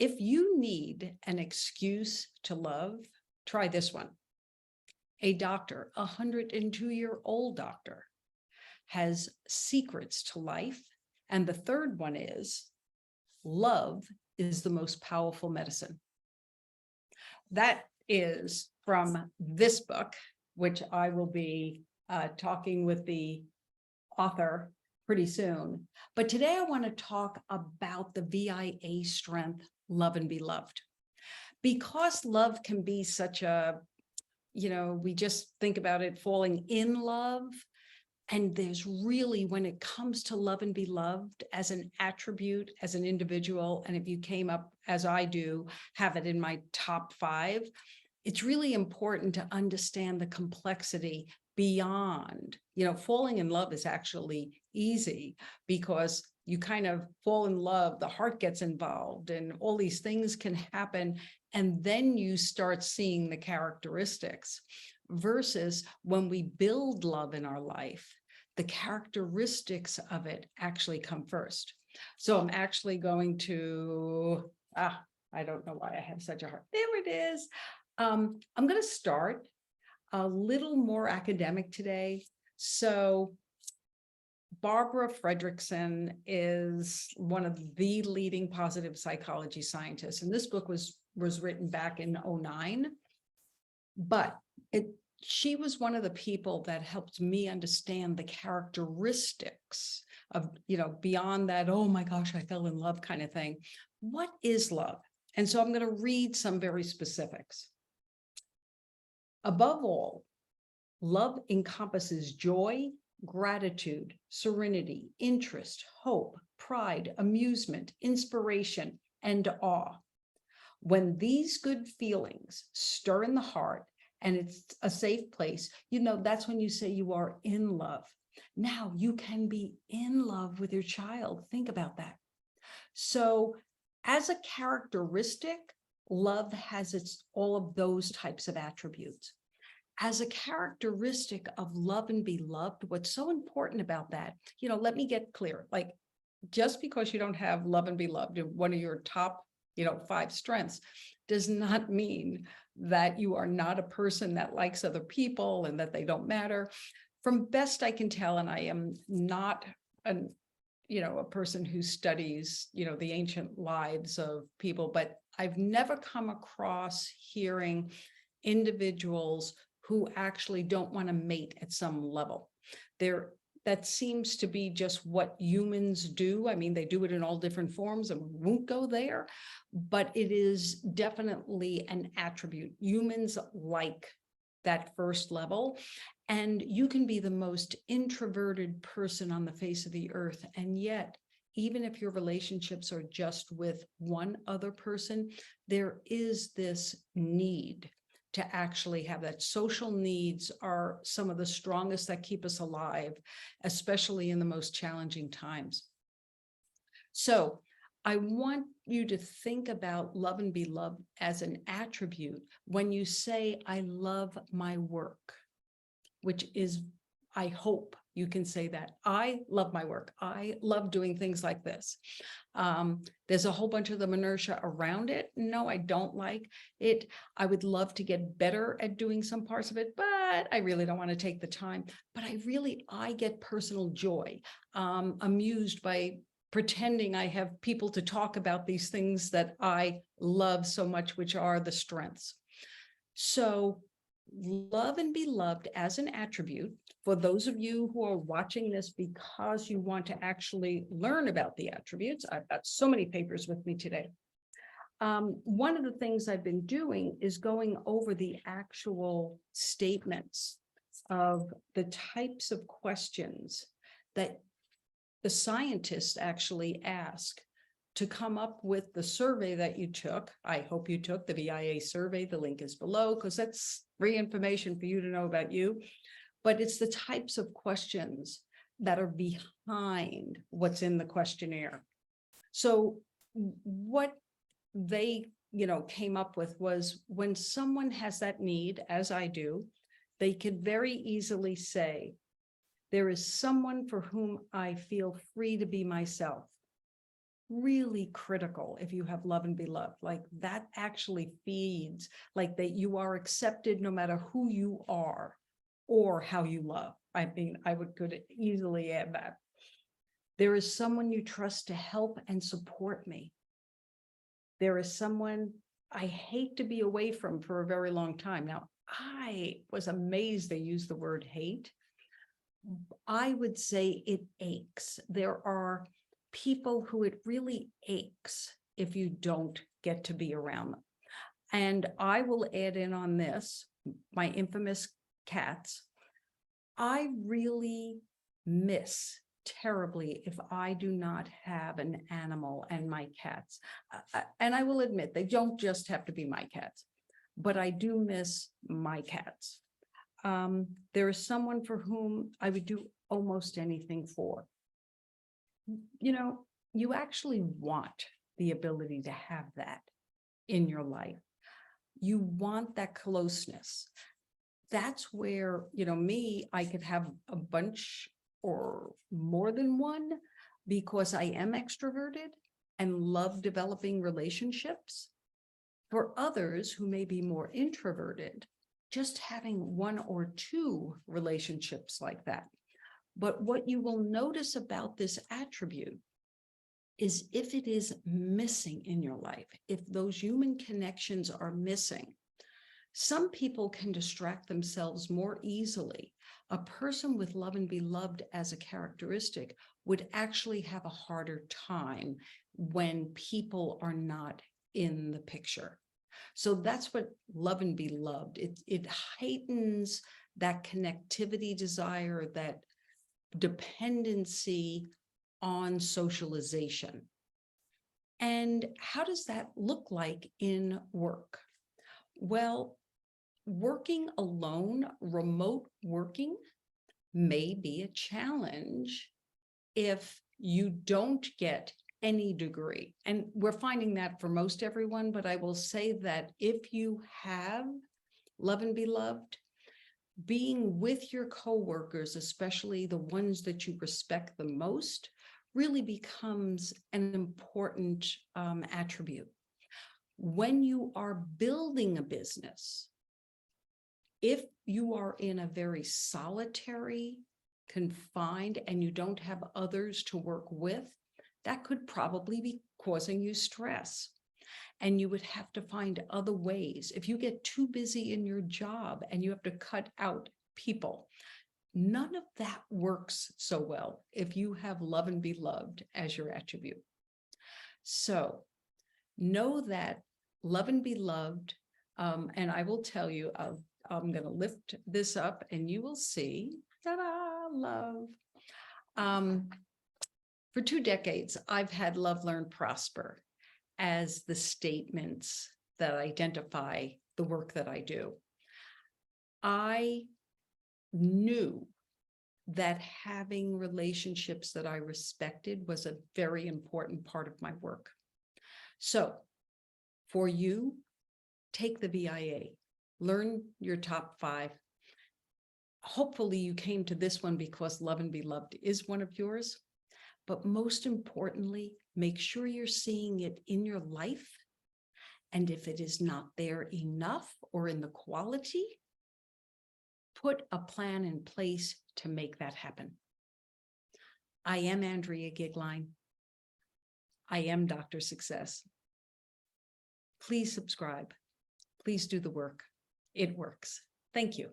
If you need an excuse to love, try this one. A doctor, a 102-year-old doctor, has secrets to life. And the third one is, love is the most powerful medicine. That is from this book, which I will be talking with the author pretty soon. But today I want to talk about the VIA strength, love and be loved. Because love can be such a, we just think about it falling in love. And there's really, when it comes to love and be loved as an attribute, as an individual, and if you came up as I do, have it in my top 5, it's really important to understand the complexity beyond, falling in love is actually easy because you kind of fall in love, the heart gets involved and all these things can happen. And then you start seeing the characteristics versus when we build love in our life, the characteristics of it actually come first. So I'm actually going to, I don't know why I have such a hard, there it is. I'm going to start a little more academic today. So Barbara Fredrickson is one of the leading positive psychology scientists. And this book was written back in 2009, but she was one of the people that helped me understand the characteristics of, beyond that, oh my gosh, I fell in love kind of thing. What is love? And so I'm going to read some very specifics. Above all, love encompasses joy, gratitude, serenity, interest, hope, pride, amusement, inspiration, and awe. When these good feelings stir in the heart, and it's a safe place, that's when you say you are in love. Now you can be in love with your child. Think about that. So as a characteristic, love has all of those types of attributes. As a characteristic of love and be loved, what's so important about that, let me get clear, like just because you don't have love and be loved, one of your top, 5 strengths, does not mean that you are not a person that likes other people and that they don't matter. From best I can tell, and I am not a person who studies, the ancient lives of people, but I've never come across hearing individuals who actually don't want to mate at some level. That seems to be just what humans do. I mean, they do it in all different forms and won't go there, but it is definitely an attribute. Humans like that first level, and you can be the most introverted person on the face of the earth. And yet, even if your relationships are just with one other person, there is this need to actually have that. Social needs are some of the strongest that keep us alive, especially in the most challenging times. So I want you to think about love and be loved as an attribute when you say, I love my work, which is, I hope you can say that. I love my work. I love doing things like this. There's a whole bunch of the minutia around it. No, I don't like it. I would love to get better at doing some parts of it, but I really don't want to take the time. But I get personal joy, amused by pretending I have people to talk about these things that I love so much, which are the strengths. So love and be loved as an attribute. For those of you who are watching this because you want to actually learn about the attributes, I've got so many papers with me today. One of the things I've been doing is going over the actual statements of the types of questions that the scientists actually ask to come up with the survey that you took. I hope you took the VIA survey. The link is below because that's free information for you to know about you. But it's the types of questions that are behind what's in the questionnaire. So what they, came up with was when someone has that need, as I do, they could very easily say, there is someone for whom I feel free to be myself. really critical if you have love and be loved. Like that actually feeds, like that you are accepted no matter who you are or how you love. I mean, could easily add that. There is someone you trust to help and support me. There is someone I hate to be away from for a very long time. Now, I was amazed they used the word hate. I would say it aches. There are people who it really aches if you don't get to be around them. And I will add in on this, my infamous cats. I really miss terribly if I do not have an animal and my cats. And I will admit, they don't just have to be my cats, but I do miss my cats. There is someone for whom I would do almost anything for. You know, you actually want the ability to have that in your life. You want that closeness. That's where, you know, I could have a bunch or more than one because I am extroverted and love developing relationships. For others who may be more introverted, just having one or two relationships like that. But what you will notice about this attribute is if it is missing in your life, if those human connections are missing, some people can distract themselves more easily. A person with love and be loved as a characteristic would actually have a harder time when people are not in the picture. So that's what love and be loved. It heightens that connectivity desire, that dependency on socialization. And how does that look like in work? Well, working alone, remote working may be a challenge if you don't get any degree. And we're finding that for most everyone, but I will say that if you have love and be loved, being with your coworkers, especially the ones that you respect the most, really becomes an important attribute. When you are building a business, if you are in a very solitary, confined, and you don't have others to work with, that could probably be causing you stress. And you would have to find other ways. If you get too busy in your job and you have to cut out people, none of that works so well if you have love and be loved as your attribute. So know that love and be loved, and I will tell you, I'm going to lift this up and you will see, ta-da, love. For 2 decades, I've had love, learn, prosper as the statements that identify the work that I do. I knew that having relationships that I respected was a very important part of my work. So for you, take the VIA, learn your top 5. Hopefully you came to this one because love and be loved is one of yours. But most importantly, make sure you're seeing it in your life. And if it is not there enough or in the quality, put a plan in place to make that happen. I am Andrea Goeglein. I am DrSuccess. Please subscribe. Please do the work. It works. Thank you.